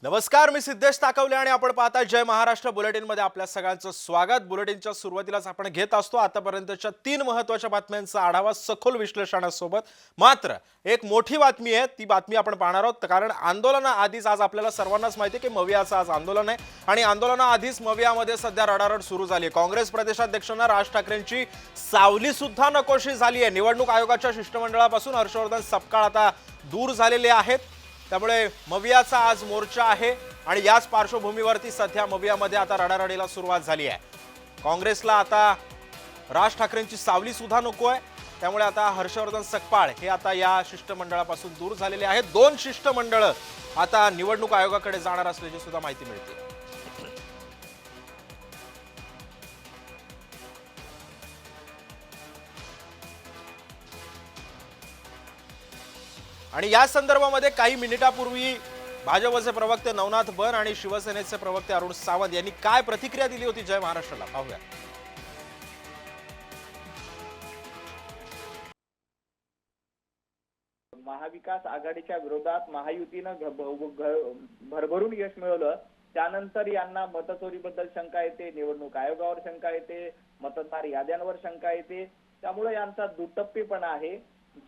नमस्कार, मी सिद्धेश ताकवले आणि आपण पाहता जय महाराष्ट्र बुलेटिन मध्ये आपल्या सगळ्यांचं स्वागत। बुलेटिनच्या सुरुवातीलाच आपण घेत असतो आतापर्यंतच्या 3 महत्त्वाच्या बातम्यांचा आढावा सखोल विश्लेषणासोबत। मात्र एक मोठी बातमी आहे, ती बातमी आपण पाहणार आहोत कारण आंदोलनाआधीच आज आपल्याला सर्वांनाच माहिती आहे की मवियाचं आज आंदोलन आहे आणि आंदोलनाआधीच मवियामध्ये सध्या रडारड सुरू झाली आहे। काँग्रेस प्रदेशाध्यक्षांना राज ठाकरेंची सावली सुद्धा नकोशी झाली आहे। निवडणूक आयोगाच्या शिष्टमंडळापासून हर्षवर्धन सपकाळ आता दूर झालेले आहेत, त्यामुळे मवियाचा आज मोर्चा आहे आणि याच पार्श्वभूमीवरती सध्या मवियामध्ये आता रडारडीला सुरुवात झाली आहे। काँग्रेसला आता राज ठाकरेंची सावली सुद्धा नको आहे, त्यामुळे आता हर्षवर्धन सकपाळ हे आता या शिष्टमंडळापासून दूर झालेले आहेत। 2 शिष्टमंडळ आता निवडणूक आयोगाकडे जाणार असल्याची सुद्धा माहिती मिळते। आणि या संदर्भामध्ये काही मिनिटांपूर्वी भाजपचे प्रवक्ते नवनाथ बन आणि शिवसेनेचे प्रवक्ते अरुण सावंत यांनी काय प्रतिक्रिया दिली होती जय महाराष्ट्राला, पाहूया। महाविकास आघाडीच्या विरोधात महायुतीनं भरभरून यश मिळवलं, त्यानंतर यांना मतचोरीबद्दल शंका येते, निवडणूक आयोगावर शंका येते, मतदार याद्यांवर शंका येते। त्यामुळे यांचा दुटप्पीपणा आहे।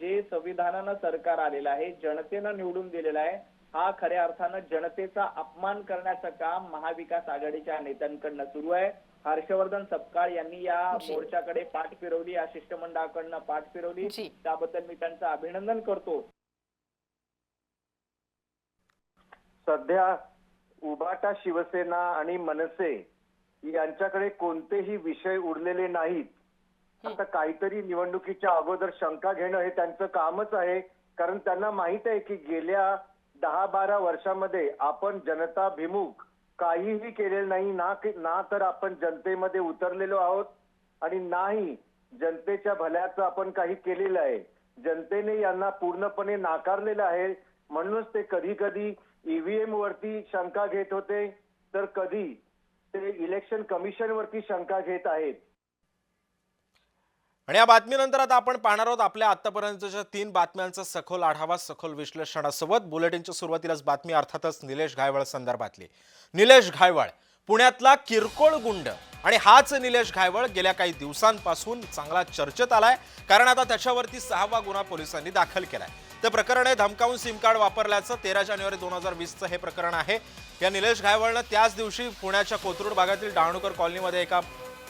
जे संविधानानं सरकार आलेलं आहे, जनतेनं निवडून दिलेला आहे, हा खऱ्या अर्थानं जनतेचा अपमान करण्याचं काम महाविकास आघाडीच्या नेत्यांकडनं सुरू आहे। हर्षवर्धन सपकाळ यांनी या मोर्चाकडे पाठ फिरवली, या शिष्टमंडळाकडनं पाठ फिरवली, त्याबद्दल मी त्यांचं अभिनंदन करतो। सध्या उभाटा शिवसेना आणि मनसे यांच्याकडे कोणतेही विषय उरलेले नाहीत। आता काहीतरी निवडणुकीच्या अगोदर शंका घेणं हे त्यांचं कामच आहे, कारण त्यांना माहित आहे की गेल्या 10-12 वर्षांमध्ये आपण जनताभिमुख काहीही केलेलं नाही, ना तर आपण जनतेमध्ये उतरलेलो आहोत आणि नाही जनतेच्या भल्याचं आपण काही केलेलं आहे। जनतेने यांना पूर्णपणे नाकारलेलं आहे, म्हणूनच ते कधी कधी ईव्हीएम वरती शंका घेत होते, तर कधी ते इलेक्शन कमिशन वरती शंका घेत आहेत। आणि या बातमीनंतर आता आपण पाहणार आहोत आपल्या आतापर्यंतच्या 3 बातम्यांचा सखोल आढावा सखोल विश्लेषणासोबत। बुलेटिनच्या सुरुवातीलाच बातमी अर्थातच निलेश घायवळ संदर्भातली। निलेश घायवळ पुण्यातला किरकोळ गुंड आणि हाच निलेश घायवळ गेल्या काही दिवसांपासून चांगला चर्चेत आलाय, कारण आता त्याच्यावरती 6वा गुन्हा पोलिसांनी दाखल केलाय। ते प्रकरण आहे धमकावून सिम कार्ड वापरल्याचं। 13 जानेवारी 2020चं हे प्रकरण आहे। या निलेश घायवळनं त्याच दिवशी पुण्याच्या कोथरूड भागातील डहाणूकर कॉलनीमध्ये एका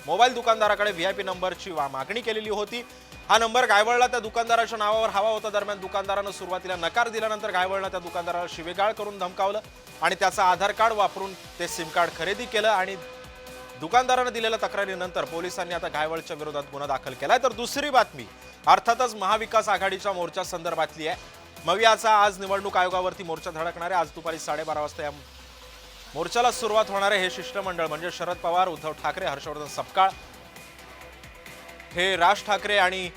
मोबाईल दुकानदाराकडे व्हीआयपी नंबरची मागणी केलेली होती। हा नंबर घायवळला त्या दुकानदाराच्या नावावर हवा होता। दरम्यान दुकानदारानं सुरुवातीला नकार दिल्यानंतर घायवळनं त्या दुकानदाराला शिवीगाळ करून धमकावलं आणि त्याचं आधार कार्ड वापरून ते सिम कार्ड खरेदी केलं आणि दुकानदारानं दिलेल्या तक्रारीनंतर पोलिसांनी आता घायवळच्या विरोधात गुन्हा दाखल केलाय। तर दुसरी बातमी अर्थातच महाविकास आघाडीच्या मोर्चा संदर्भातली आहे। मवियाचा आज निवडणूक आयोगावरती मोर्चा धडकणार आहे। आज दुपारी 12:30 वाजता या मोर्चाला सुरुवात होणार आहे। हे शिष्टमंडळ म्हणजे शरद पवार, उद्धव ठाकरे, हर्षवर्धन सपकाळ हे राज ठाकरे आणि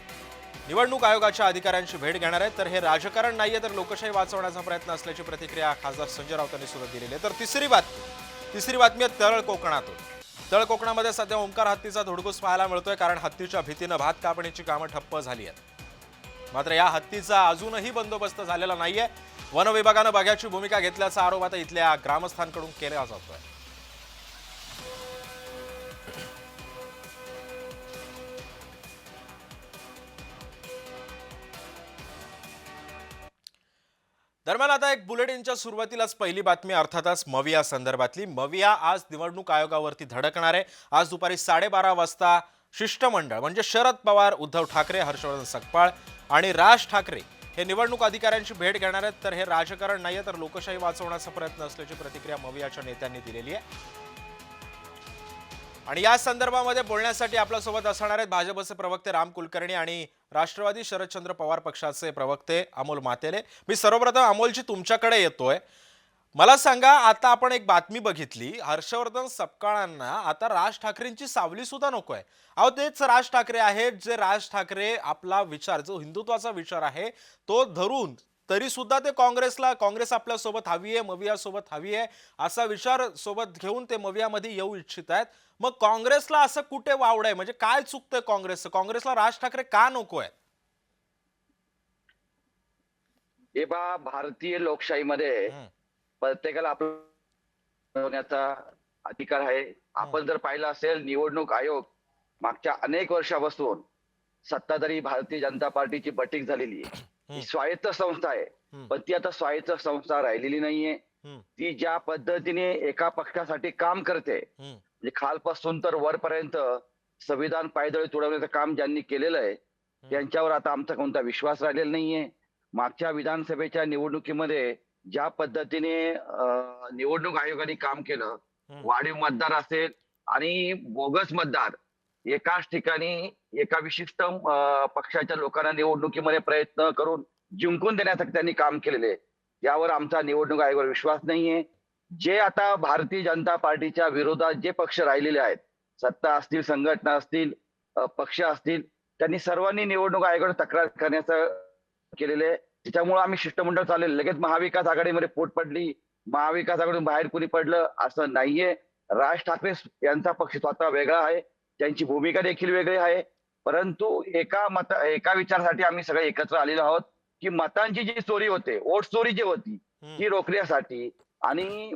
निवडणूक आयोगाच्या अधिकाऱ्यांची भेट घेणार आहेत। तर हे राजकारण नाहीये, तर लोकशाही वाचवण्याचा प्रयत्न असल्याची प्रतिक्रिया खासदार संजय राऊत यांनी सुद्धा दिलेली आहे। तर तिसरी बातमी आहे तळ कोकणातून। तळ कोकणामध्ये सध्या ओंकार हत्तीचा धुडगूस पाहायला मिळतोय, कारण हत्तीच्या भीतीनं भात कापणीची कामं ठप्प झाली आहेत। मात्र या हत्तीचा अजूनही बंदोबस्त झालेला नाहीये। वन विभागानं बघ्याची भूमिका घेतल्याचा आरोप आता इथल्या ग्रामस्थांकडून केला जातोय। दरम्यान आता एक बुलेटिनच्या सुरुवातीलाच पहिली बातमी अर्थातच मविया संदर्भातली। मविया आज निवडणूक आयोगावरती धडकणार आहे। आज दुपारी 12:30 वाजता शिष्टमंडळ म्हणजे शरद पवार, उद्धव ठाकरे, हर्षवर्धन सकपाळ आणि राज ठाकरे हे निवडणूक अधिकाऱ्यांची भेट घेणार आहेत। तर हे राजकारण नाहीये, तर लोकशाही वाचवण्याचा प्रयत्न असल्याची प्रतिक्रिया मवियाच्या नेत्यांनी दिलेली आहे। आणि या संदर्भामध्ये बोलण्यासाठी आपल्यासोबत असणार आहेत भाजपचे प्रवक्ते राम कुलकर्णी आणि राष्ट्रवादी शरदचंद्र पवार पक्षाचे प्रवक्ते अमोल मातेले। मी सर्वप्रथम अमोलजी तुमच्याकडे येतोय। मला सांगा, आता आपण एक बातमी बघितली, हर्षवर्धन सपकाळांना आता राज ठाकरेंची सावली सुद्धा नकोय। अहो, तेच राज ठाकरे आहेत जे राज ठाकरे आपला विचार जो हिंदुत्वाचा विचार आहे तो धरून तरी सुद्धा ते काँग्रेस आपल्या सोबत हवी आहे, मविया सोबत हवी आहे असा विचार सोबत घेऊन ते मवियामध्ये येऊ इच्छित आहेत। मग काँग्रेसला असं कुठे वावड आहे, म्हणजे काय चुकतंय काँग्रेसचं? काँग्रेसला राज ठाकरे का नको आहेत? हे भारतीय लोकशाहीमध्ये प्रत्येकाला आपलं ठरवण्याचा अधिकार आहे. आपण जर पाहिलं असेल निवडणूक आयोग मागच्या अनेक वर्षापासून सत्ताधारी भारतीय जनता पार्टीची बटीक झालेली आहे. ही स्वायत्त संस्था आहे, पण ती आता स्वायत्त संस्था राहिलेली नाहीये. ती ज्या पद्धतीने एका पक्षासाठी काम करते, म्हणजे खालपासून तर वरपर्यंत संविधान पायदळी तुडवण्याचं काम ज्यांनी केलेलं आहे त्यांच्यावर आता आमचा कोणता विश्वास राहिलेला नाहीये. मागच्या विधानसभेच्या निवडणुकीमध्ये ज्या पद्धतीने निवडणूक आयोगाने काम केलं, वाढीव मतदार असेल आणि बोगस मतदार एकाच ठिकाणी एका विशिष्ट पक्षाच्या लोकांना निवडणुकीमध्ये प्रयत्न करून जिंकून देण्यासाठी त्यांनी काम केलेले आहे. यावर आमचा निवडणूक आयोगावर विश्वास नाहीये. जे आता भारतीय जनता पार्टीच्या विरोधात जे पक्ष राहिलेले आहेत, सत्ता असतील, संघटना असतील, पक्ष असतील, त्यांनी सर्वांनी निवडणूक आयोगाकडे तक्रार करण्याचं केलेलं आहे. त्याच्यामुळे आम्ही शिष्टमंडळ चाललेलं. लगेच महाविकास आघाडीमध्ये फूट पडली, महाविकास आघाडीतून बाहेर कुणी पडलं असं नाहीये. राज ठाकरे यांचा पक्ष स्वतः वेगळा आहे, त्यांची भूमिका देखील वेगळी आहे. परंतु एका विचारासाठी आम्ही सगळे एकत्र आलेलो आहोत की मतांची जी चोरी होते, वोट चोरी जी होती ती रोखण्यासाठी आणि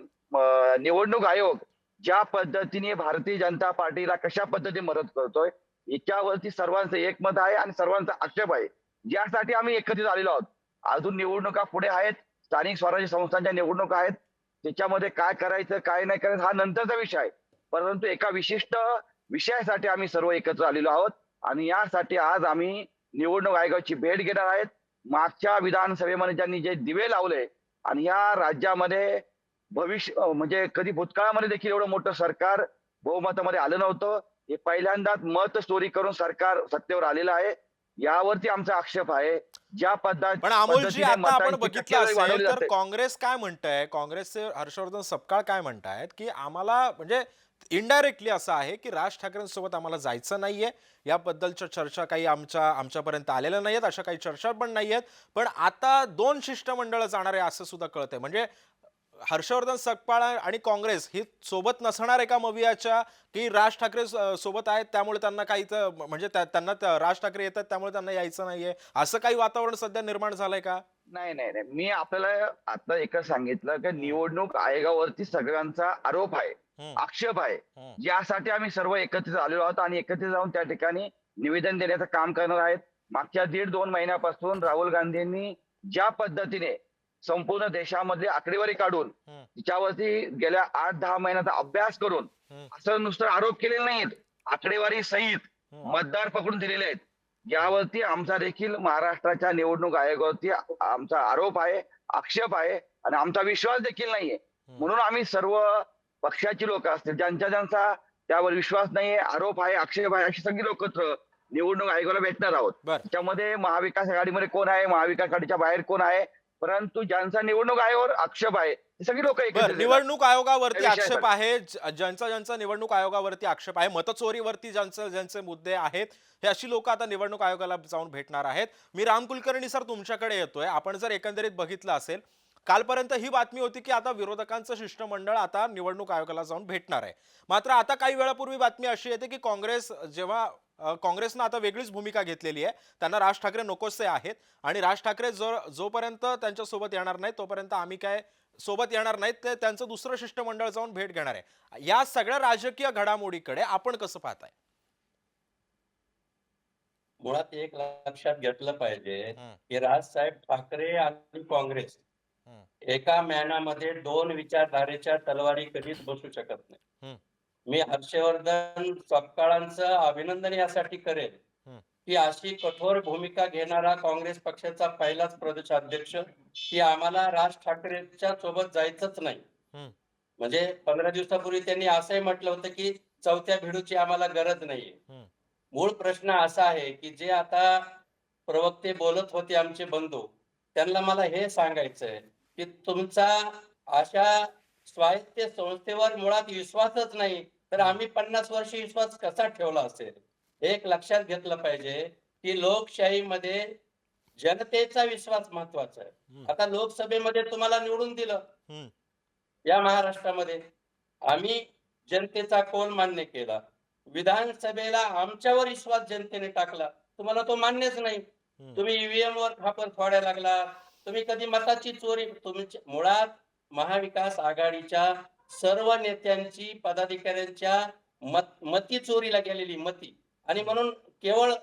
निवडणूक आयोग ज्या पद्धतीने भारतीय जनता पार्टीला कशा पद्धतीने मदत करतोय याच्यावरती सर्वांचं एकमत आहे आणि सर्वांचा आक्षेप आहे. यासाठी आम्ही एकत्रित आलेलो आहोत. अजून निवडणुका पुढे आहेत, स्थानिक स्वराज्य संस्थांच्या निवडणुका आहेत. त्याच्यामध्ये काय करायचं काय नाही करायचं हा नंतरचा विषय आहे. परंतु एका विशिष्ट विषयासाठी आम्ही सर्व एकत्र आलेलो आहोत आणि यासाठी आज आम्ही निवडणूक आयोगाची भेट घेणार आहेत. मागच्या विधानसभेमध्ये ज्यांनी जे दिवे लावले आणि या राज्यामध्ये भविष्य म्हणजे कधी भूतकाळामध्ये देखील एवढं मोठं सरकार बहुमतामध्ये आलं नव्हतं. हे पहिल्यांदाच मत चोरी करून सरकार सत्तेवर आलेलं आहे. यावरती आमचा आक्षेप आहे. ज्या पण अमोलजी, आता आपण बघितलं असेल तर जाते काँग्रेस काय म्हणतंय, काँग्रेसचे हर्षवर्धन सपकाळ काय म्हणतायत की आम्हाला म्हणजे इनडायरेक्टली असं आहे की राज ठाकरेंसोबत आम्हाला जायचं नाहीये, याबद्दलच्या चर्चा काही आमच्यापर्यंत आलेल्या नाहीयेत, अशा काही चर्चा पण नाहीयेत. पण आता 2 शिष्टमंडळ जाणार आहे असं सुद्धा कळतंय. म्हणजे हर्षवर्धन सपकाळ आणि काँग्रेस ही सोबत नसणार आहे का मवियाच्या, की राज ठाकरे सोबत आहेत त्यामुळे त्यांना काही म्हणजे त्यांना राज ठाकरे येतात त्यामुळे त्यांना यायचं नाहीये, असं काही वातावरण सध्या निर्माण झालंय का? नाही नाही नाही मी आपल्याला आता एकच सांगितलं की निवडणूक आयोगावरती सगळ्यांचा आरोप आहे, आक्षेप आहे. यासाठी आम्ही सर्व एकत्रित आलेलो आहोत आणि एकत्रित जाऊन त्या ठिकाणी निवेदन देण्याचं काम करणार आहेत. मागच्या 1.5-2 महिन्यापासून राहुल गांधींनी ज्या पद्धतीने संपूर्ण देशामधली आकडेवारी काढून तिच्यावरती गेल्या 8-10 महिन्याचा अभ्यास करून असं नुसतं आरोप केलेले नाहीत, आकडेवारी सहित मतदार पकडून दिलेले आहेत. यावरती आमचा देखील महाराष्ट्राच्या निवडणूक आयोगावरती आमचा आरोप आहे, आक्षेप आहे आणि आमचा विश्वास देखील नाहीये. म्हणून आम्ही सर्व पक्षाची लोक असतील ज्यांचा त्यावर विश्वास नाहीये, आरोप आहे, आक्षेप आहे, अशी सगळी लोक निवडणूक आयोगाला भेटणार आहोत. त्याच्यामध्ये महाविकास आघाडीमध्ये कोण आहे, महाविकास आघाडीच्या बाहेर कोण आहे, परंतु ज्यांचा निवडणूक आयोगावर आक्षेप आहे ते सगळी लोक निवडणूक आयोगावरती आक्षेप आहे, ज्यांचा निवडणूक आयोगावरती आक्षेप आहे, मतचोरीवरती ज्यांचे मुद्दे आहेत, हे अशी लोक आता निवडणूक आयोगाला जाऊन भेटणार आहेत. मी राम कुलकर्णी सर तुमच्याकडे येतोय. आपण जर एकंदरीत बघितलं असेल, कालपर्यंत ही बातमी होती की आता विरोधकांचं शिष्टमंडळ आता निवडणूक आयोगाला जाऊन भेटणार आहे. मात्र आता काही वेळापूर्वी बातमी अशी येते की काँग्रेसनं आता वेगळीच भूमिका घेतलेली आहे. त्यांना राज ठाकरे नकोसे आहेत आणि राज ठाकरे जोपर्यंत त्यांच्यासोबत येणार नाही तोपर्यंत आम्ही काय सोबत येणार नाहीत, ते त्यांचं दुसरं शिष्टमंडळ जाऊन भेट घेणार आहे. या सगळ्या राजकीय घडामोडीकडे आपण कसं पाहताय? मुळात एक लक्षात घेतलं पाहिजे की राजसाहेब ठाकरे आणि काँग्रेस एका मॅनामध्ये 2 विचारधारेच्या तलवारी कधीच बसू शकत नाही. मी हर्षवर्धन सपकाळांचं अभिनंदन यासाठी करेल की अशी कठोर भूमिका घेणारा काँग्रेस पक्षाचा पहिलाच प्रदेशाध्यक्ष की आम्हाला राज ठाकरेंच्या सोबत जायचंच नाही. म्हणजे 15 दिवसापूर्वी त्यांनी असंही म्हटलं होतं की 4थ्या भिडूची आम्हाला गरज नाहीये. मूळ प्रश्न असा आहे की जे आता प्रवक्ते बोलत होते आमचे बंधू, त्यांना मला हे सांगायचंय की तुमचा अशा स्वायत्त संस्थेवर मुळात विश्वासच नाही तर आम्ही 50 वर्ष विश्वास कसा ठेवला असेल. एक लक्षात घेतलं पाहिजे की लोकशाहीमध्ये जनतेचा विश्वास महत्वाचा आहे. आता लोकसभेमध्ये तुम्हाला निवडून दिलं, या महाराष्ट्रामध्ये आम्ही जनतेचा कौल मान्य केला. विधानसभेला आमच्यावर विश्वास जनतेने टाकला, तुम्हाला तो मान्यच नाही. तुम्ही ईव्हीएम वर खापर फोडायला लागला. तुम्ही कधी मताची चोरी, तुम्ही मुळात महाविकास आघाडीच्या सर्व नेत्यांची पदाधिकाऱ्यांच्या मती चोरीला गेलेली मती, आणि म्हणून केवळ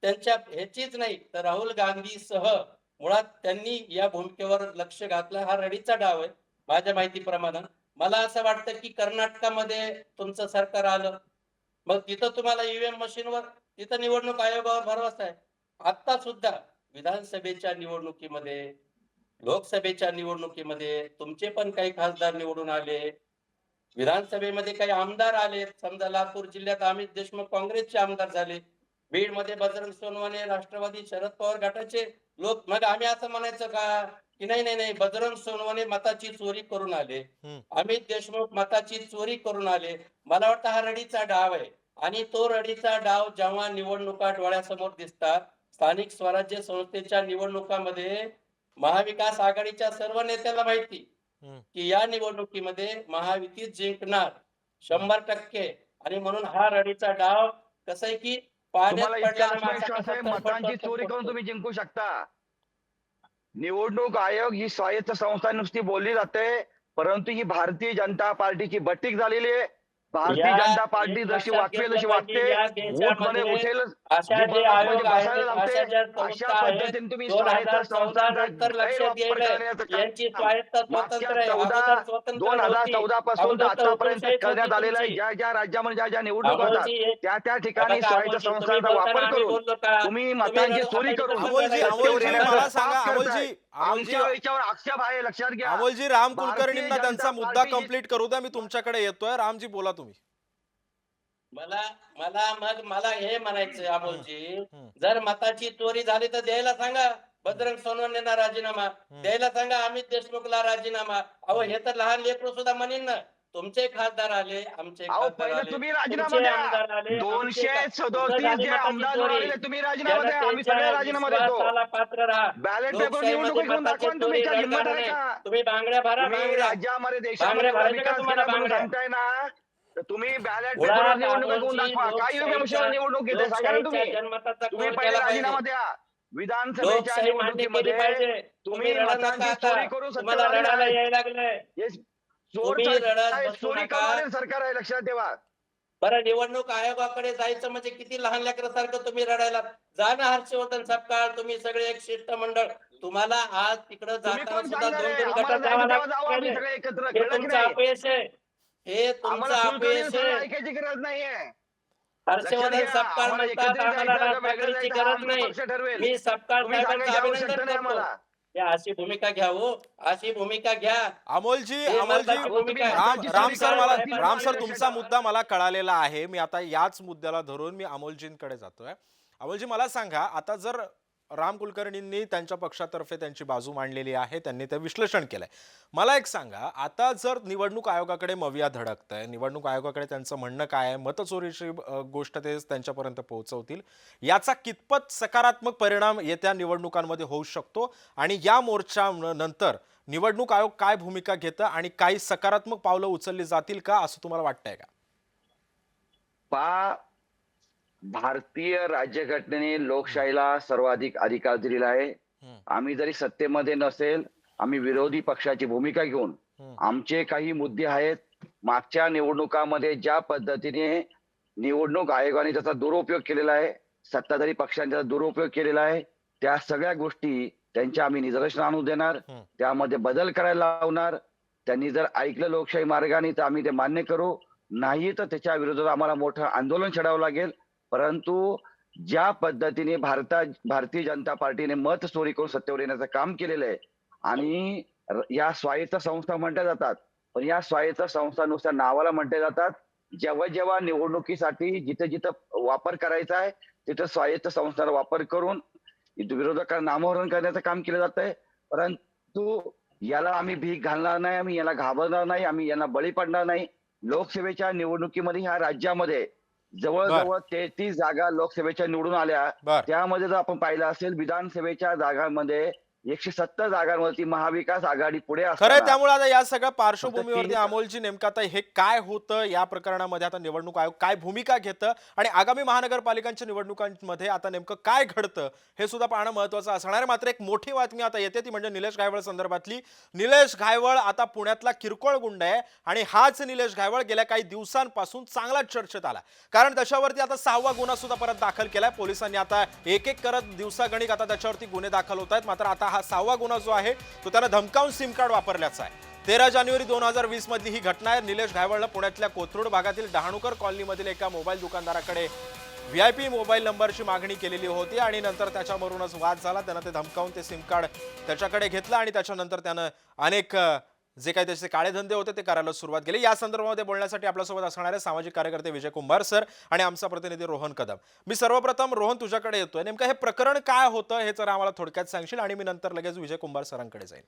त्यांच्या ह्याचीच नाही तर राहुल गांधी सह मुळात त्यांनी या भूमिकेवर लक्ष घातलं. हा रडीचा डाव आहे माझ्या माहितीप्रमाणे. मला असं वाटतं की कर्नाटकामध्ये तुमचं सरकार आलं, मग तिथं तुम्हाला ईव्हीएम मशीनवर, तिथं निवडणूक आयोगावर भरवसा आहे. आता सुद्धा विधानसभेच्या निवडणुकीमध्ये, लोकसभेच्या निवडणुकीमध्ये तुमचे पण काही खासदार निवडून आले, विधानसभेमध्ये काही आमदार आले. समजा लातूर जिल्ह्यात अमित देशमुख काँग्रेसचे आमदार झाले, बीड मध्ये बजरंग सोनवणे राष्ट्रवादी शरद पवार गटाचे लोक. मग आम्ही असं म्हणायचं का की नाही नाही नाही, बजरंग सोनवणे मताची चोरी करून आले, अमित देशमुख मताची चोरी करून आले? मला वाटतं हा रडीचा डाव आहे. आणि तो रडीचा डाव जेव्हा निवडणुका डोळ्यासमोर दिसतात, स्थानिक स्वराज्य संस्थेच्या निवडणुकामध्ये महाविकास आघाडीच्या सर्व नेत्याला माहिती की या निवडणुकीमध्ये महायुती जिंकणार 100%. आणि म्हणून हा रडीचा डाव कसं आहे की तुम्हाला पाण्यात इतका पडलेला मासा आत्मविश्वास आहे कसा मतांची तडफडतो चोरी करून तडफडतो. तुम्ही जिंकू शकता? निवडणूक आयोग ही स्वायत्त संस्था नुसती बोलली जाते, परंतु ही भारतीय जनता पार्टीची बट्टीक झालेली आहे. भारतीय या जनता पार्टी एक जशी लक्षात वागते घेतलं जशी पाहिजे, वागते, या बूथमध्ये देशामध्ये उठेल अशा जे जिभेमध्ये आयोग आहेत, बसायला अशा लावते. ज्या अशा संस्था आहेत, पद्धतीने तुम्ही स्वायत्त 2014 संस्थांचा नंतर लक्षात गैरवापर गेलं करण्याचं यांची काम स्वायत्त मागच्या स्वतंत्र आहे. अगोदर स्वतंत्र नव्हती. 2014 पासून तर अगोदर तर आतापर्यंत हुकूमशाहीच होती करण्यात आलेला आहे. तुमची. ज्या ज्या राज्यामध्ये ज्या ज्या निवडणुका होतात अमोलजी, त्या हे ठिकाणी बघा स्वायत्त अमोलजी, तुम्ही संस्थांचा बोलताना वापर आम्ही करून बोललो का? तुम्ही मतांची चोरी आपण करून कसं अमोलजी करायचं? अमोलजी सत्तेवर मला येण्याचा सांगा, पाप अमोलजी करताय. अमोलजी आमच्या याच्यावर आक्षेप आहे, लक्षात घ्या. अमोलजी राम भारतीय कुलकर्णींना जनता त्यांचा मुद्दा पार्टी जी- कंप्लीट करू द्या. मी तुमच्याकडे येतोय. रामजी बोला तुम्ही. मला मला हे म्हणायचंय अमोलजी, हम्म. जर मताची चोरी झाली तर द्यायला सांगा बजरंग सोनवणेंना राजीनामा, द्यायला सांगा अमित देशमुखला राजीनामा. अहो हे तर लहान लेकरू सुद्धा म्हणेन ना. तुमचे खासदार आले, आमचे अहो खासदार पहिले आले, तुम्ही राजीनामा तुमचे द्या. आमदार आले, 237 जे आमदार चोरी. निवडले तुम्ही राजीनामा द्या. आम्ही सगळे जनतेच्या राजीनामा देतो. विश्वासाला पात्र राहा. बॅलेट पेपर लोकशाहीमध्ये निवडणूक घेऊन मताची दाखवा ना तुम्ही. चोरी क्या हिंमत रडगाणं आहे नाही. का? तुम्ही बांगड्या भरा, तुम्ही बांगड्या. राज्यामध्ये बांगड्या देशामध्ये भरायच्या का विकास तुम्हाला केला म्हणून बांगड्या? सांगताय ना, तर तुम्ही बॅलेट मुळात पेपरवर निवडणूक घेऊन अमोलजी, दाखवा. काय योग्य निवडणूक घेते सांगा ना तुम्ही. लोकशाहीच्या जन्मताचा तुम्ही कौल पहिले केला पाहिजे. राजीनामा द्या. विधानसभेच्या लोकशाही मान्य केली निवडणुकीमध्ये पाहिजे. तुम्ही रडू नका मतांची आता. चोरी करून तुम्हाला सत्तेवर रडायला आलेला यायला लागलंय. हे चोर तुम्ही रडत आहे, बसू चोरी नका. करणारे सरकार आहे, लक्षात ठेवा. बरं, निवडणूक आयोगाकडे जायचं म्हणजे किती लहान लेकरासारखं तुम्ही रडायला जा ना. हर्षवर्धन सपकाळ, तुम्ही सगळे एक शिष्टमंडळ, तुम्हाला आज तिकडे तुम्ही जाताना कोण सुद्धा सांगणार आहे? 2-2 आम्हाला गटात जावं जायचं तेव्हा जाऊ आम्ही लागेल. सगळे एकत्र. हे कळलं की तुमचं नाही? अपयश आहे. हे तुमचं आम्हाला अपयश कुलकर्णी आहे. ऐकायची गरज नाहीये. हर्षवर्धन लक्षात घ्या. सपकाळ आम्हाला म्हणतात एकत्रित आम्हाला जायचं, राज वेगळं ठाकरेंची जायचं हा गरज आमचा नाही. पक्ष ठरवेल. मी सपकाळ तुम्ही साहेबांचं सांगायची अभिनंदन आवश्यकता नाही करतो. आम्हाला. या अशी भूमिका घ्या हो, अशी भूमिका घ्या. अमोलजी हे अमोलजी महत्त्वाची भूमिका आहे. राम सर मला साहेब, राम सर साहेब, तुमचा मुद्दा मला कळालेला आहे. मी आता याच मुद्द्याला धरून मी अमोलजींकडे जातोय. अमोलजी मला सांगा, आता जर राम कुलकर्णींनी त्यांच्या पक्षातर्फे त्यांची बाजू मांडलेली आहे, त्यांनी ते विश्लेषण केलंय. मला एक सांगा, आता जर निवडणूक आयोगाकडे मविया धडकतंय, निवडणूक आयोगाकडे त्यांचं म्हणणं काय आहे, मतचोरीची गोष्ट ते त्यांच्यापर्यंत पोहोचवतील, याचा कितपत सकारात्मक परिणाम येत्या निवडणुकांमध्ये होऊ शकतो आणि या मोर्चा नंतर निवडणूक आयोग काय भूमिका घेतं आणि काही सकारात्मक पावलं उचलली जातील का, असं तुम्हाला वाटतंय का? भारतीय राज्यघटनेने लोकशाहीला सर्वाधिक अधिकार दिलेला आहे. आम्ही जरी सत्तेमध्ये नसेल, आम्ही विरोधी पक्षाची भूमिका घेऊन आमचे काही मुद्दे आहेत. मागच्या निवडणुकामध्ये ज्या पद्धतीने निवडणूक आयोगाने त्याचा दुरुपयोग केलेला आहे, सत्ताधारी पक्षाने त्याचा दुरुपयोग केलेला आहे, त्या सगळ्या गोष्टी त्यांच्या आम्ही निदर्शन आणून देणार. त्यामध्ये बदल करायला लावणार. त्यांनी जर ऐकलं लोकशाही मार्गाने तर आम्ही ते मान्य करू, नाही तर त्याच्या विरोधात आम्हाला मोठं आंदोलन छेडावं लागेल. परंतु ज्या पद्धतीने भारतीय जनता पार्टीने मत चोरी करून सत्तेवर येण्याचं काम केलेलं आहे आणि या स्वायत्त संस्था म्हटल्या जातात, पण या स्वायत्त संस्था नुसत्या नावाला म्हटल्या जातात. जेव्हा जेव्हा निवडणुकीसाठी जिथे जिथं वापर करायचा आहे तिथं स्वायत्त संस्थांचा वापर करून विरोधकांना नामोहरण करण्याचं काम केलं जात आहे. परंतु याला आम्ही भीक घालणार नाही, आम्ही याला घाबरणार नाही, आम्ही यांना बळी पडणार नाही. लोकसभेच्या निवडणुकीमध्ये ह्या राज्यामध्ये जवळजवळ 33 जागा लोकसभेच्या निवडून आल्या. त्यामध्ये जर आपण पाहिलं असेल, विधानसभेच्या जागांमध्ये 170 जागांवरती महाविकास आघाडी पुढे खरंय. असताना त्यामुळे आता या सगळ्या पार्श्वभूमीवरती तीन- अमोलजी नेमकं आता हे काय होतं या प्रकरणामध्ये, आता निवडणूक आयोग काय भूमिका घेतं आणि आगामी महानगरपालिकांच्या निवडणुकांमध्ये आता नेमकं काय घडतं हे सुद्धा पाहणं महत्वाचं असणार आहे. मात्र एक मोठी बातमी आता येते ती म्हणजे निलेश घायवळ संदर्भातली. निलेश घायवळ आता पुण्यातला किरकोळ गुंड आहे आणि हाच निलेश घायवळ गेल्या काही दिवसांपासून चांगलाच चर्चेत आला, कारण त्याच्यावरती आता 6वा गुन्हा सुद्धा परत दाखल केलाय पोलिसांनी. आता एक एक करत दिवसागणिक आता त्याच्यावरती गुन्हे दाखल होत आहेत. मात्र आता हा 6वा गुन्हा जो आहे तो त्यानं धमकावून सिम कार्ड वापरल्याचा आहे. 13 जानेवारी 2020 मधली ही घटना आहे. निलेश घायवळनं पुण्यातल्या कोथरूड भागातील डहाणूकर कॉलनीमधील एका मोबाईल दुकानदाराकडे VIP मोबाईल नंबरची मागणी केलेली होती आणि नंतर त्याच्यावरूनच वाद झाला. त्यानं ते धमकावून ते सिम कार्ड त्याच्याकडे घेतलं आणि त्याच्यानंतर त्यानं अनेक जे काही त्याचे काळे धंदे होते ते करायला सुरुवात केली. या संदर्भामध्ये बोलण्यासाठी आपल्यासोबत असणारे सामाजिक कार्यकर्ते विजय कुंभार सर आणि आमचा प्रतिनिधी रोहन कदम. मी सर्वप्रथम रोहन तुझ्याकडे येतोय. नेमकं हे प्रकरण काय होतं हे जरा आम्हाला थोडक्यात सांगशील आणि मी नंतर लगेच विजय कुंभार सरांकडे जाईल.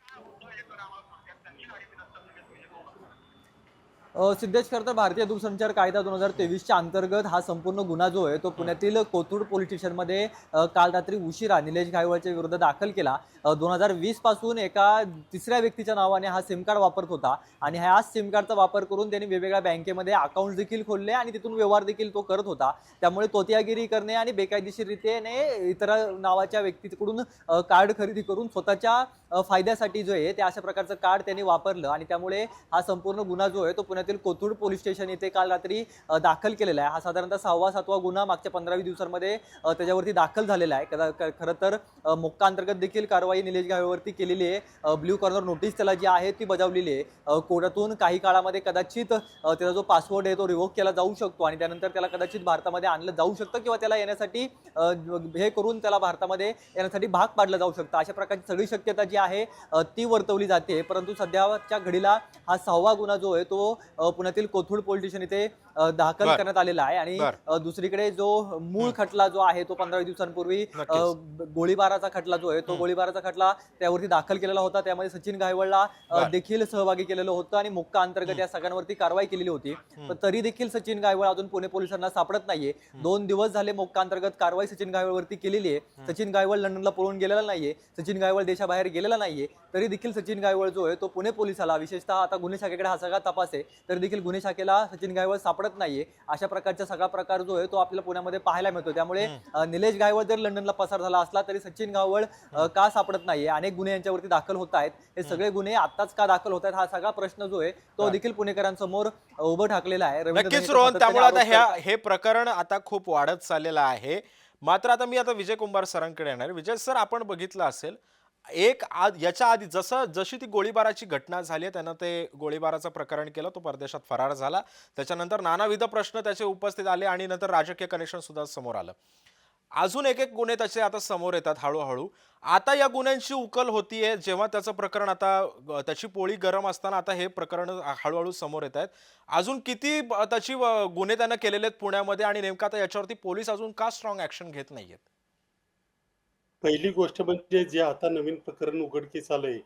सिद्धेश, खरं तर भारतीय दूरसंचार कायदा 2023च्या अंतर्गत हा संपूर्ण गुन्हा जो आहे तो पुण्यातील कोथरूड पोलीस स्टेशनमध्ये काल रात्री उशिरा निलेश घायवळच्या विरुद्ध दाखल केला. 2020 पासून एका तिसऱ्या व्यक्तीच्या नावाने हा सिम कार्ड वापरत होता आणि ह्या सिम कार्डचा वापर करून त्यांनी वेगवेगळ्या बँकेमध्ये अकाउंट देखील खोलले आणि तिथून व्यवहार देखील तो करत होता. त्यामुळे तोतियागिरी करणे आणि बेकायदेशीररित्याने इतर नावाच्या व्यक्तीकडून कार्ड खरेदी करून स्वतःच्या फायद्यासाठी जो आहे ते अशा प्रकारचं कार्ड त्यांनी वापरलं आणि त्यामुळे हा संपूर्ण गुन्हा जो आहे तो पुण्यातील कोथरूड पोलीस स्टेशन येथे काल रात्री दाखल केलेला आहे. हा साधारणतः 6वा-7वा गुन्हा मागच्या 15-20 दिवसांमध्ये त्याच्यावरती दाखल झालेला आहे. खरं तर मोक्का अंतर्गत देखील कारवाई निलेश घायवळवरती केलेली आहे. ब्ल्यू कॉर्नर नोटीस त्याला जी आहे ती बजावलेली आहे. कोर्टातून काही काळामध्ये कदाचित त्याचा जो पासवर्ड आहे तो रिवोक केला जाऊ शकतो आणि त्यानंतर त्याला कदाचित भारतामध्ये आणलं जाऊ शकतं किंवा त्याला येण्यासाठी हे करून त्याला भारतामध्ये येण्यासाठी भाग पाडलं जाऊ शकतं. अशा प्रकारची सगळी शक्यता जी आहे ती वर्तवली जाते. परंतु सध्याच्या घडीला हा 6वा गुन्हा जो आहे तो पुण्यातील कोथरूड पोलीस स्टेशन इथे दाखल करण्यात आलेला आहे आणि दुसरीकडे जो मूळ खटला जो आहे तो 15 दिवसांपूर्वी गोळीबाराचा खटला जो आहे तो गोळीबाराचा खटला त्यावरती दाखल केलेला होता. त्यामध्ये सचिन घायवळला देखील सहभागी केलेलं होतं आणि मोक्का अंतर्गत या सगळ्यांवरती कारवाई केलेली होती. पण तरी देखील सचिन घायवळ अजून पुणे पोलिसांना सापडत नाहीये. 2 दिवस झाले मोक्का अंतर्गत कारवाई सचिन घायवळवरती केलेली आहे. सचिन घायवळ लंडनला पळून गेलेला नाहीये. सचिन घायवळ देशाबाहेर गेलेला नाहीये. तरी देखील सचिन घायवळ जो आहे तो पुणे पोलिसाला, विशेषतः आता गुन्हे शाखेकडे हा सगळा तपास आहे, तरी देखील गुन्हे शाखेला सचिन घायवळ सापडत नाहीये. अशा प्रकारचा सगळा प्रकार जो आहे तो आपल्याला पुण्यामध्ये पाहायला मिळतो. त्यामुळे निलेश घायवळ जर लंडनला पसार झाला असला तरी सचिन घायवळ का सापडत नाहीये. अनेक गुन्हे यांच्यावरती दाखल होत आहेत. हे सगळे गुन्हे आताच का दाखल होत आहेत हा सगळा प्रश्न जो आहे तो देखील पुणेकरांसमोर उभं ठाकलेला आहे. नक्कीच रोहन, त्यामुळे आता हे प्रकरण आता खूप वाढत चाललेलं आहे. मात्र आता मी विजय कुंभार सरांकडे येणार. विजय सर, आपण बघितलं असेल याच्या आधी जशी ती गोळीबाराची घटना झाली, त्यानं ते गोळीबाराचं प्रकरण केलं, तो परदेशात फरार झाला. त्याच्यानंतर नानाविध प्रश्न त्याचे उपस्थित आले आणि नंतर राजकीय कनेक्शन सुद्धा समोर आलं. अजून एक गुन्हे त्याचे आता समोर येतात हळूहळू. आता या गुन्ह्यांची उकल होतीये जेव्हा त्याचं प्रकरण आता त्याची पोळी गरम असताना आता हे प्रकरण हळूहळू समोर येत आहेत. अजून किती त्याची गुन्हे त्यानं केलेले आहेत पुण्यामध्ये आणि नेमका आता याच्यावरती पोलीस अजून का स्ट्रॉंग ऍक्शन घेत नाहीयेत? पहिली गोष्ट म्हणजे जे आता नवीन प्रकरण उघडकीस आलंय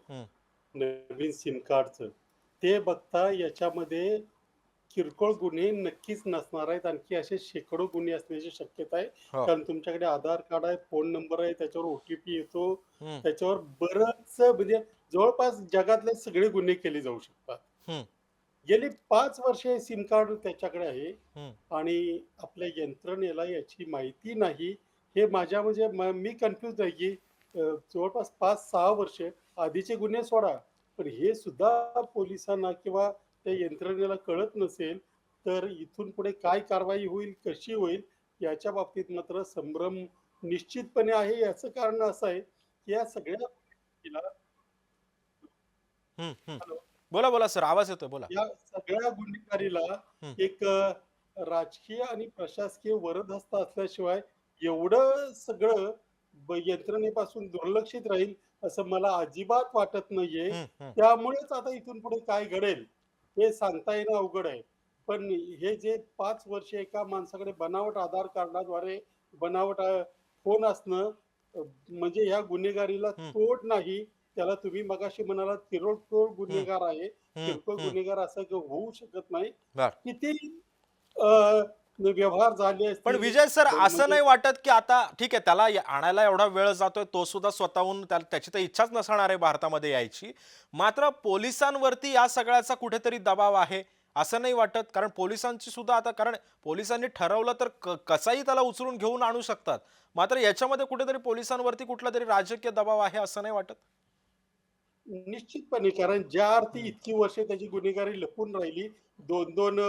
नवीन सिम कार्डचं, ते बघता याच्यामध्ये किरकोळ गुन्हे नक्कीच नसणार आहेत. आणखी असे शेकडो गुन्हे असण्याची शक्यता आहे. कारण तुमच्याकडे आधार कार्ड आहे, फोन नंबर आहे, त्याच्यावर OTP येतो, त्याच्यावर बरंच म्हणजे जवळपास जगातले सगळे गुन्हे केले जाऊ शकतात. गेली 5 वर्षे सिम कार्ड त्याच्याकडे आहे आणि आपल्या यंत्रणेला याची माहिती नाही. हे माझ्या म्हणजे मी कन्फ्युज आहे की जवळपास 5-6 वर्ष आधीचे गुन्हे सोडा, पण हे सुद्धा पोलिसांना किंवा त्या यंत्रणेला कळत नसेल तर इथून पुढे काय कारवाई होईल, कशी होईल याच्या बाबतीत मात्र संभ्रम निश्चितपणे आहे. याचं कारण असं आहे की या सगळ्या बोला बोला सर, आवाज येतोय, बोला. या सगळ्या गुन्हेगारीला एक राजकीय आणि प्रशासकीय वरदहस्त असल्याशिवाय एवढं सगळं यंत्रणेपासून दुर्लक्षित राहील असं मला अजिबात वाटत नाहीये. त्यामुळेच आता इथून पुढे काय घडेल हे सांगता येणं अवघड आहे. पण हे जे 5 वर्ष एका माणसाकडे बनावट आधार कार्डाद्वारे बनावट फोन असणं म्हणजे ह्या गुन्हेगारीला तोड नाही. त्याला तुम्ही मगाशी म्हणाला किरकोळ गुन्हेगार आहे, किरकोळ गुन्हेगार असं होऊ शकत नाही. किती व्यवहार झाले पण असतील विजय सर, असं म्हणजे नाही वाटत की आता ठीक आहे, त्याला आणायला एवढा वेळ जातोय, तो सुद्धा स्वतःहून त्याची तर इच्छाच नसणार आहे भारतामध्ये यायची, मात्र पोलिसांवरती या सगळ्याचा कुठेतरी दबाव आहे असं नाही वाटत? कारण पोलिसांची सुद्धा आता, कारण पोलिसांनी ठरवलं तर कसाही त्याला उचलून घेऊन आणू शकतात, मात्र याच्यामध्ये कुठेतरी पोलिसांवरती कुठला तरी राजकीय दबाव आहे असं नाही वाटत? निश्चितपणे, कारण ज्या अर्थी इतकी वर्षे त्याची गुन्हेगारी लपून राहिली, दोन दोन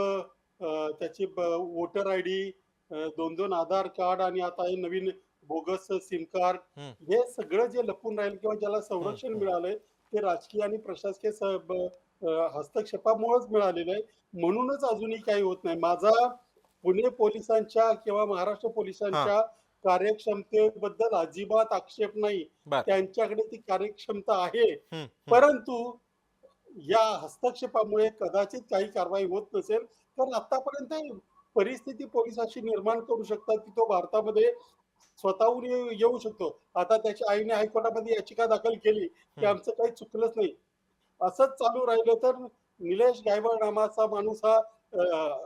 त्याची वोटर आयडी, दोन दोन आधार कार्ड आणि आता हे नवीन बोगस सिम कार्ड, हम्म, हे सगळं जे लपून राहील किंवा ज्याला हम्म, संरक्षण हम्म, मिळालंय ते राजकीय आणि प्रशासकीय हस्तक्षेपामुळेच मिळालेलं आहे. म्हणूनच अजूनही काही होत नाही. माझा पुणे पोलिसांच्या किंवा महाराष्ट्र हा, पोलिसांच्या कार्यक्षमतेबद्दल अजिबात आक्षेप नाही. बर, त्यांच्याकडे ती कार्यक्षमता आहे. हम्म, हम्म, परंतु या हस्तक्षेपामुळे कदाचित काही कारवाई होत नसेल, तर आतापर्यंत परिस्थिती पोलीस अशी निर्माण करू शकतात की तो भारतामध्ये स्वतःहून येऊ शकतो. आता त्याच्या आईने हायकोर्टामध्ये याचिका दाखल केली की हम्म. आमचं काही चुकलंच नाही. असंच चालू राहिलं तर निलेश गायकवाड नावाचा माणूस हा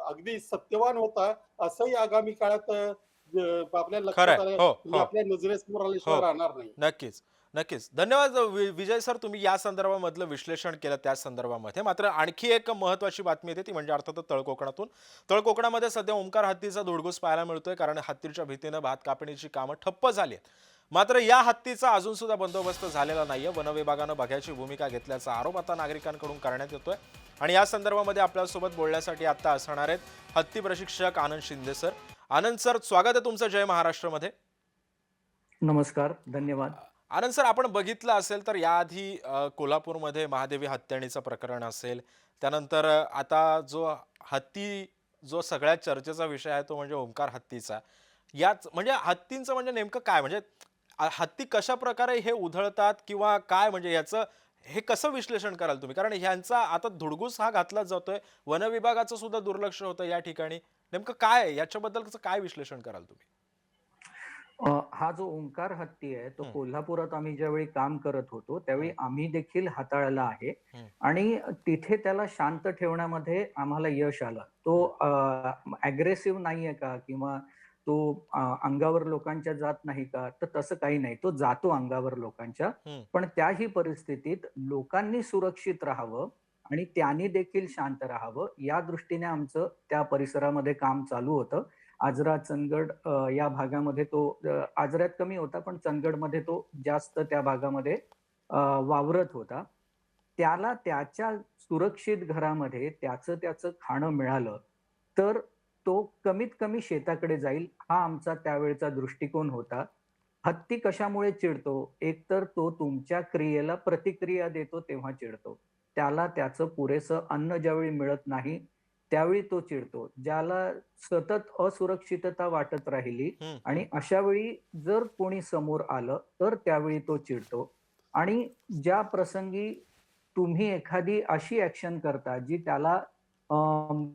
अगदी सत्यवान होता, असंही आगामी काळात आपल्या लक्षात खरंय, आलं हो, म्हणजे हो, आपल्या नजरेसमोर हो, आल्याशिवाय राहणार नाही. नक्कीच, नक्कीच. धन्यवाद विजय सर, तुम्ही या संदर्भामधलं विश्लेषण केलं त्या संदर्भामध्ये. मात्र आणखी एक महत्त्वाची बातमी येते ती म्हणजे अर्थातच तळकोकणातून. तळकोकणामध्ये सध्या ओंकार हत्तीचा धुडगूस पाहायला मिळतोय, कारण हत्तीच्या भीतीनं भात कापणीची कामं ठप्प झाली आहेत. मात्र या हत्तीचा अजून सुद्धा बंदोबस्त झालेला नाहीये. वन विभागानं बघ्याची भूमिका घेतल्याचा आरोप आता नागरिकांकडून करण्यात येतोय. आणि या संदर्भामध्ये आपल्यासोबत बोलण्यासाठी आता असणार आहेत हत्ती प्रशिक्षक आनंद शिंदे सर. आनंद सर, स्वागत आहे तुमचं जय महाराष्ट्रमध्ये. नमस्कार, धन्यवाद. आनंद सर, आपण बघितलं असेल तर याआधी कोल्हापूरमध्ये महादेवी हत्याणीचं प्रकरण असेल, त्यानंतर आता हत्ती जो सगळ्यात चर्चेचा विषय आहे तो म्हणजे ओंकार हत्तीचा. याच म्हणजे हत्तींचं म्हणजे नेमकं काय, म्हणजे हत्ती कशा प्रकारे हे उधळतात किंवा काय, म्हणजे याचं हे कसं विश्लेषण कराल तुम्ही? कारण ह्यांचा आता धुडगूस हा घातला जातोय, वन विभागाचं सुद्धा दुर्लक्ष होतं या ठिकाणी. नेमकं काय आहे याच्याबद्दलचं, काय विश्लेषण कराल तुम्ही? हा जो ओंकार हत्ती आहे तो हं. कोल्हापुरात आम्ही ज्यावेळी काम करत होतो त्यावेळी आम्ही देखील हाताळला आहे हं. आणि तिथे त्याला शांत ठेवण्यामध्ये आम्हाला यश आलं. तो अग्रेसिव्ह नाहीये का किंवा तो अंगावर लोकांच्या जात नाही का, तर तसं काही नाही. तो जातो अंगावर लोकांच्या, हं. पण त्याही परिस्थितीत लोकांनी सुरक्षित राहावं आणि त्यांनी देखील शांत राहावं या दृष्टीने आमचं त्या परिसरामध्ये काम चालू होतं. आजरा चंदगड या भागामध्ये तो आजऱ्यात कमी होता, पण चंदगडमध्ये तो जास्त त्या भागामध्ये वावरत होता. त्याला त्याच्या सुरक्षित घरामध्ये त्याचं खाणं मिळालं तर तो कमीत कमी शेताकडे जाईल, हा आमचा त्यावेळचा दृष्टिकोन होता. हत्ती कशामुळे चिडतो? एकतर तो तुमच्या क्रियेला प्रतिक्रिया देतो तेव्हा चिडतो. त्याला त्याचं पुरेसं अन्न ज्यावेळी मिळत नाही त्यावेळी तो चिडतो. ज्याला सतत असुरक्षितता वाटत राहिली हं. आणि अशा वेळी जर कोणी समोर आलं तर त्यावेळी तो चिडतो. आणि ज्या प्रसंगी तुम्ही एखादी अशी ऍक्शन करता जी त्याला अं,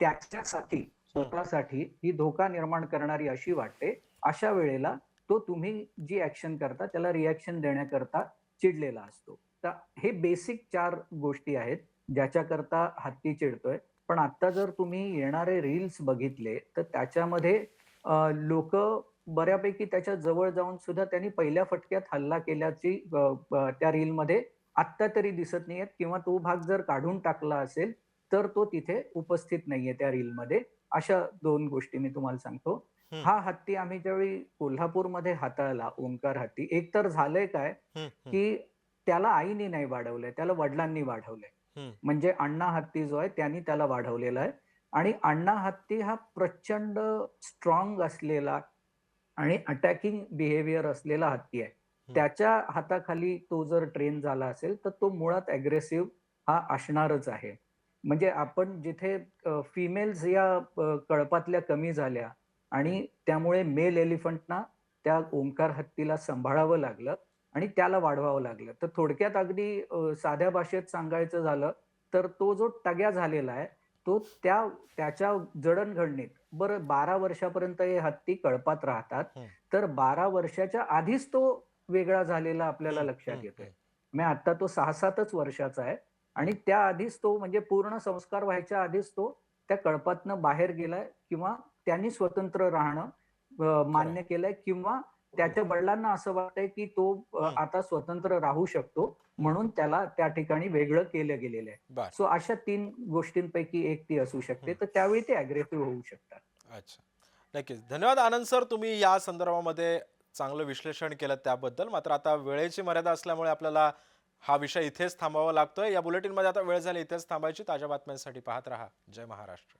त्याच्यासाठी स्वतःसाठी ही धोका निर्माण करणारी अशी वाटते, अशा वेळेला तो तुम्ही जी ऍक्शन करता त्याला रिॲक्शन देण्याकरता चिडलेला असतो. तर हे बेसिक 4 गोष्टी आहेत ज्याच्याकरता हत्ती चिडतोय. पण आता जर तुम्ही येणारे रील्स बघितले तर त्याच्यामध्ये लोक बऱ्यापैकी त्याच्या जवळ जाऊन सुद्धा त्यांनी पहिल्या फटक्यात हल्ला केल्याची त्या रीलमध्ये आत्ता तरी दिसत नाहीयेत किंवा तो भाग जर काढून टाकला असेल तर तो तिथे उपस्थित नाहीये त्या रीलमध्ये. अशा 2 गोष्टी मी तुम्हाला सांगतो. हं. हा हत्ती आम्ही ज्यावेळी कोल्हापूरमध्ये हाताळला ओंकार हत्ती, एक तर झालंय काय हं. हं. की त्याला आईने नाही वाढवलंय, त्याला वडिलांनी वाढवलंय. हं. म्हणजे अण्णा हत्ती जो आहे त्यांनी त्याला वाढवलेला आहे. आणि अण्णा हत्ती हा प्रचंड स्ट्रॉंग असलेला आणि अटॅकिंग बिहेवियर असलेला हत्ती आहे. त्याच्या हाताखाली तो जर ट्रेन झाला असेल तर तो मुळात अग्रेसिव्ह हा असणारच आहे. म्हणजे आपण जिथे फिमेल्स या कळपातल्या कमी झाल्या आणि त्यामुळे मेल एलिफंटना त्या ओंकार हत्तीला सांभाळावं लागलं आणि त्याला वाढवावं लागलं. तर थोडक्यात अगदी साध्या भाषेत सांगायचं झालं तर तो जो टग्या झालेला आहे तो त्याच्या जडणघडणीत, बरं 12 वर्षापर्यंत हे हत्ती कळपात राहतात, हं. तर 12 वर्षाच्या आधीच तो वेगळा झालेला आपल्याला लक्षात येतोय. म्हणजे आता तो 6-7च वर्षाचा आहे आणि त्या आधीच तो म्हणजे पूर्ण संस्कार व्हायच्या आधीच तो त्या कळपातनं बाहेर गेलाय किंवा त्यांनी स्वतंत्र राहणं मान्य केलंय किंवा त्याच्या वडिलांना असं वाटतंय की तो आता स्वतंत्र राहू शकतो म्हणून त्याला त्या ठिकाणी वेगळं केलं गेलेलं आहे. बर. सो अशा 3 गोष्टींपैकी एक ती असू शकते. तर त्यावेळी ते अग्रेसिव्ह होऊ शकतात. अच्छा, नक्कीच. धन्यवाद आनंद सर, तुम्ही या संदर्भामध्ये चांगलं विश्लेषण केलं त्याबद्दल. मात्र आता वेळेची मर्यादा असल्यामुळे आपल्याला हा विषय इथेच थांबावा लागतोय. या बुलेटिनमध्ये आता वेळ झाली इथेच थांबायची. ताज्या बातम्यांसाठी पाहत रहा जय महाराष्ट्र.